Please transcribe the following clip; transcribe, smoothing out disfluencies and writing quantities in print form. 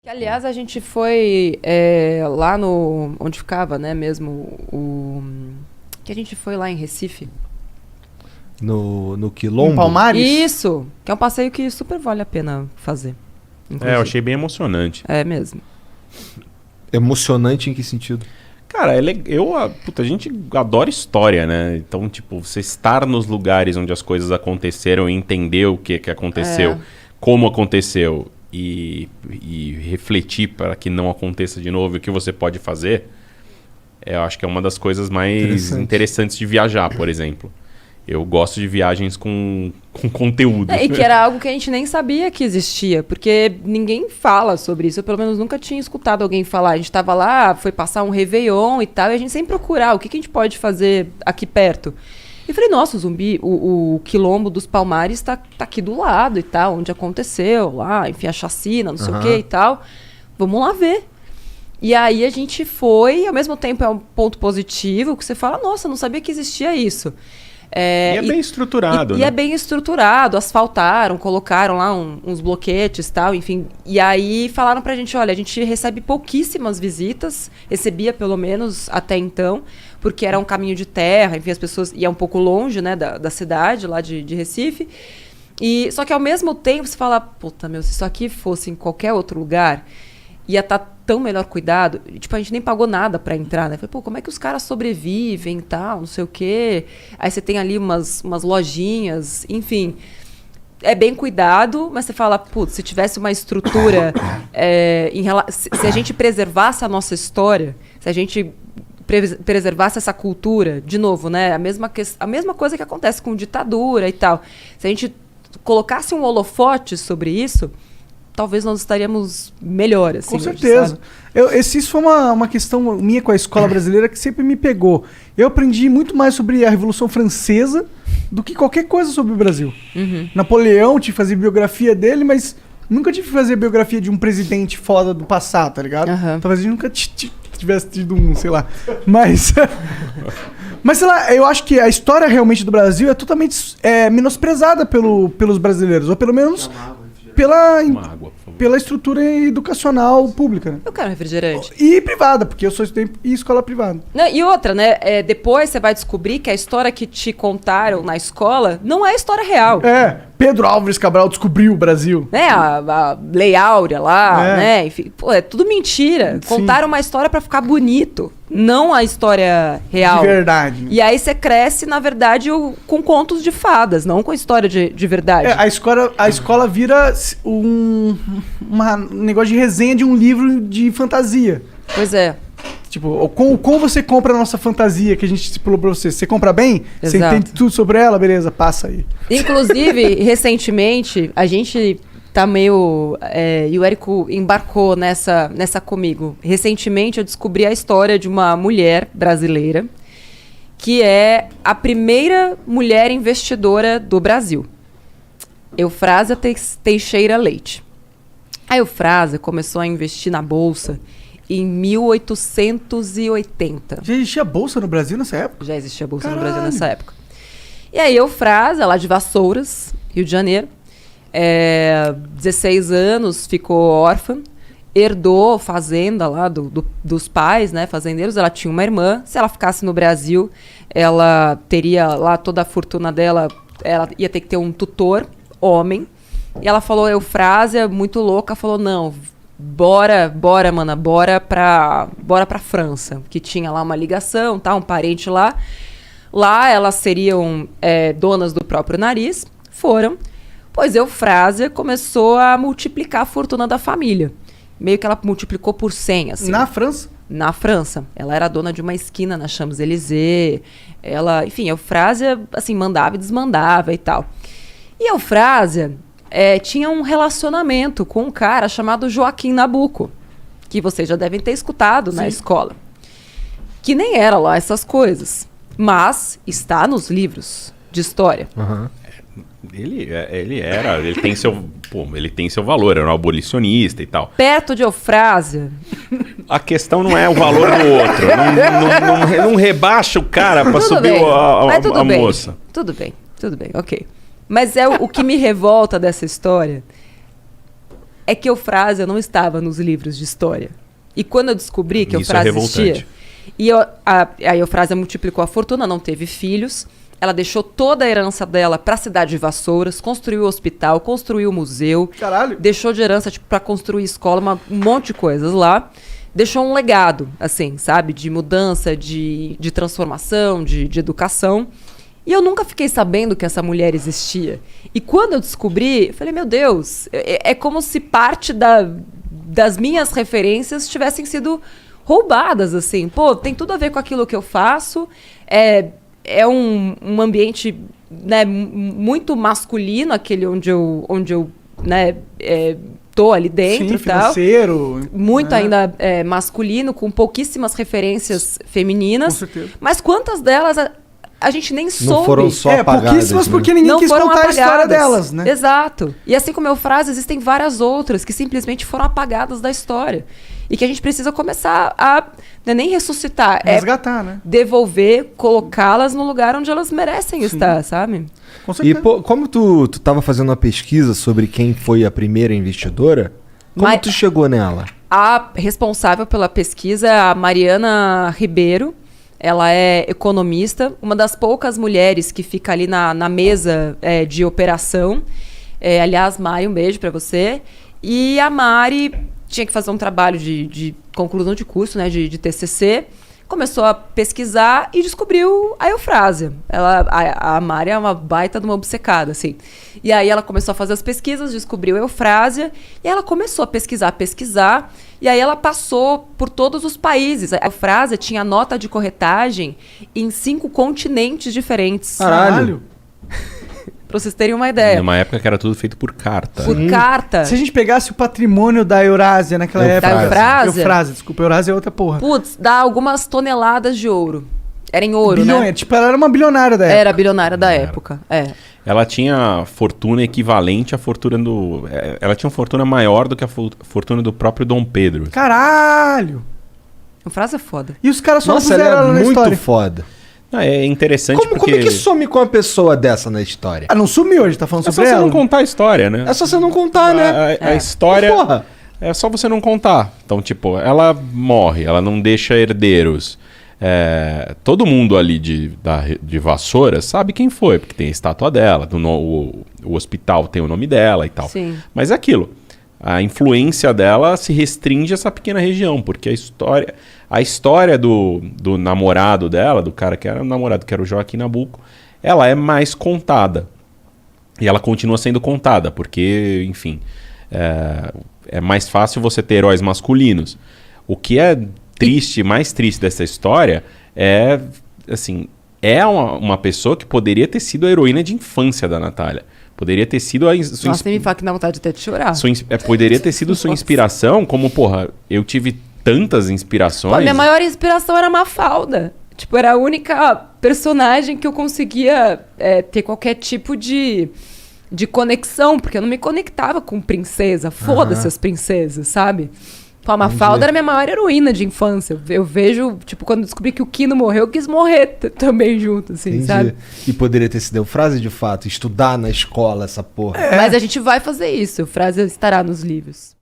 Que, aliás, a gente foi lá no... Onde ficava, né, mesmo o... Que a gente foi lá em Recife. No Quilombo? Em Palmares? Isso! Que é um passeio que super vale a pena fazer. Eu achei bem emocionante. É mesmo. Emocionante em que sentido? Cara, a gente adora história, né? Então, tipo, você estar nos lugares onde as coisas aconteceram e entender o que aconteceu, como aconteceu e refletir para que não aconteça de novo e o que você pode fazer, eu acho que é uma das coisas mais interessantes de viajar, por exemplo. Eu gosto de viagens com conteúdo. E que era algo que a gente nem sabia que existia, porque ninguém fala sobre isso. Eu, pelo menos, nunca tinha escutado alguém falar. A gente estava lá, foi passar um Réveillon e tal, e a gente sempre procurava o que a gente pode fazer aqui perto. E falei, nossa, o Quilombo dos Palmares tá aqui do lado e tal, onde aconteceu lá, enfim, a chacina, não sei o que e tal. Vamos lá ver. E aí a gente foi, ao mesmo tempo é um ponto positivo, que você fala, nossa, não sabia que existia isso. E é bem estruturado, né? E é bem estruturado, asfaltaram, colocaram lá uns bloquetes e tal, enfim. E aí falaram pra gente, olha, a gente recebe pouquíssimas visitas, recebia pelo menos até então, porque era um caminho de terra, enfim, as pessoas iam um pouco longe, né, da cidade, lá de Recife. Só que ao mesmo tempo você fala, puta, meu, se isso aqui fosse em qualquer outro lugar, ia estar tão melhor cuidado. Tipo, a gente nem pagou nada pra entrar, né? Falei, pô, como é que os caras sobrevivem e tal, não sei o quê. Aí você tem ali umas lojinhas, enfim. É bem cuidado, mas você fala, putz, se tivesse uma estrutura... se a gente preservasse a nossa história, se a gente preservasse essa cultura, de novo, né? A mesma coisa que acontece com ditadura e tal. Se a gente colocasse um holofote sobre isso... talvez nós estaríamos melhor, assim. Com certeza. Isso foi uma questão minha com a escola brasileira que sempre me pegou. Eu aprendi muito mais sobre a Revolução Francesa do que qualquer coisa sobre o Brasil. Napoleão, tive que fazer biografia dele, mas nunca tive que fazer biografia de um presidente foda do passado, tá ligado? Talvez a gente nunca tivesse tido um, sei lá. Mas, sei lá, eu acho que a história realmente do Brasil é totalmente menosprezada pelos brasileiros, ou pelo menos... pela estrutura educacional pública. Né? Eu quero refrigerante. E privada, porque eu sou estudante em escola privada. Não, e outra, né? Depois você vai descobrir que a história que te contaram na escola não é história real. Pedro Álvares Cabral descobriu o Brasil. Né? A Lei Áurea lá, né? Enfim, pô, é tudo mentira. Sim. Contaram uma história pra ficar bonito. Não a história real. De verdade. Né? E aí você cresce, na verdade, com contos de fadas, não com história de verdade. A escola vira um negócio de resenha de um livro de fantasia. Pois é. Tipo, como você compra a nossa fantasia que a gente estipulou pra você? Você compra bem? Exato. Você entende tudo sobre ela? Beleza, passa aí. Inclusive, recentemente, a gente tá meio... e o Érico embarcou nessa comigo. Recentemente, eu descobri a história de uma mulher brasileira que é a primeira mulher investidora do Brasil. Eufrásia Teixeira Leite. A Eufrásia começou a investir na Bolsa em 1880. Já existia Bolsa no Brasil nessa época? Já existia Bolsa no Brasil nessa época. E aí, Eufrásia, lá de Vassouras, Rio de Janeiro, 16 anos, ficou órfã, herdou fazenda lá dos pais, né, fazendeiros. Ela tinha uma irmã. Se ela ficasse no Brasil, ela teria lá toda a fortuna dela, ela ia ter que ter um tutor, homem. E ela falou, Eufrásia, muito louca, falou, não... Bora, mana, bora pra França, que tinha lá uma ligação, tá, um parente lá. Lá elas seriam donas do próprio nariz, foram. Pois Eufrásia começou a multiplicar a fortuna da família. Meio que ela multiplicou por 100, assim. Na França? Na França. Ela era dona de uma esquina na Champs-Élysées. Ela, enfim, Eufrásia, assim, mandava e desmandava e tal. E Eufrásia... tinha um relacionamento com um cara chamado Joaquim Nabuco, que vocês já devem ter escutado na escola. Que nem era lá essas coisas, mas está nos livros de história. Ele tem seu valor, era um abolicionista e tal. Perto de Eufrásia. A questão não é o valor do outro. Não rebaixa o cara para subir a moça. Tudo bem, ok. Mas o que me revolta dessa história é que Eufrásia não estava nos livros de história. E quando eu descobri que Isso Eufrásia é revoltante. existia, e a Eufrásia multiplicou a fortuna, não teve filhos, ela deixou toda a herança dela para a cidade de Vassouras, construiu o hospital, construiu o museu, Caralho. deixou de herança tipo, para construir escola, um monte de coisas lá. Deixou um legado, assim, sabe? De mudança, de transformação, de educação. E eu nunca fiquei sabendo que essa mulher existia. E quando eu descobri, eu falei, meu Deus, é como se parte das minhas referências tivessem sido roubadas, assim. Pô, tem tudo a ver com aquilo que eu faço. É um ambiente, né, muito masculino, aquele onde eu né, tô ali dentro. Sim, e tal. financeiro. Muito né? ainda masculino, com pouquíssimas referências femininas. Com certeza. Mas quantas delas a gente nem soube? Não foram só apagadas. pouquíssimas né? porque ninguém Não quis foram contar apagadas. a história delas, né? Exato. E assim como Eufrásia, existem várias outras que simplesmente foram apagadas da história. E que a gente precisa começar a não é nem ressuscitar, Resgatar, né? devolver, colocá-las no lugar onde elas merecem estar, sabe? Com E certeza. pô, como tu tava fazendo uma pesquisa sobre quem foi a primeira investidora, como Mas- tu chegou nela? A responsável pela pesquisa é a Mariana Ribeiro. Ela é economista, uma das poucas mulheres que fica ali na mesa de operação. Aliás, Mari, um beijo pra você. E a Mari tinha que fazer um trabalho de conclusão de curso, né, de TCC. Começou a pesquisar e descobriu a Eufrásia. A Mari é uma baita de uma obcecada, assim. E aí ela começou a fazer as pesquisas, descobriu a Eufrásia, e ela começou a pesquisar, e aí ela passou por todos os países. A Eufrásia tinha nota de corretagem em 5 continentes diferentes. Caralho. Pra vocês terem uma ideia. Numa época que era tudo feito por carta. Por carta. Se a gente pegasse o patrimônio da Eurásia naquela época. Da Eufrásia? Eufrásia, desculpa, Eurásia é outra porra. Putz, dá algumas toneladas de ouro. Era em ouro, né? Tipo, ela era uma bilionária da época. Era a bilionária da época. Ela tinha fortuna equivalente à fortuna do... Ela tinha uma fortuna maior do que a fortuna do próprio Dom Pedro. Caralho! A frase é foda. E os caras só Nossa, puseram ela ela é na muito história. foda. É interessante Como porque... é que some com uma pessoa dessa na história? Ah, não sumiu hoje, tá falando É só sobre você ela? não contar a história, né? É só você não contar, né? A história... Porra. É só você não contar. Então, tipo, ela morre, ela não deixa herdeiros. Todo mundo ali de Vassouras sabe quem foi, porque tem a estátua dela, o hospital tem o nome dela e tal. Sim. Mas é aquilo. A influência dela se restringe a essa pequena região, porque a história do namorado dela, do cara que era o namorado, que era o Joaquim Nabuco, ela é mais contada. E ela continua sendo contada, porque, enfim, é mais fácil você ter heróis masculinos. O que é triste, mais triste dessa história é, assim, uma pessoa que poderia ter sido a heroína de infância da Natália. Poderia ter sido Nossa, nem me fala que dá vontade até de chorar. poderia ter sido sua inspiração, como, porra, eu tive tantas inspirações. Pô, minha maior inspiração era Mafalda. Tipo, era a única personagem que eu conseguia ter qualquer tipo de conexão, porque eu não me conectava com princesa. Foda-se as princesas, sabe? Pô, a Mafalda era a minha maior heroína de infância. Eu vejo, tipo, quando eu descobri que o Kino morreu, eu quis morrer também junto, assim, Entendi. sabe? E poderia ter sido Eufrásia de fato, estudar na escola essa porra. Mas a gente vai fazer isso. A frase estará nos livros.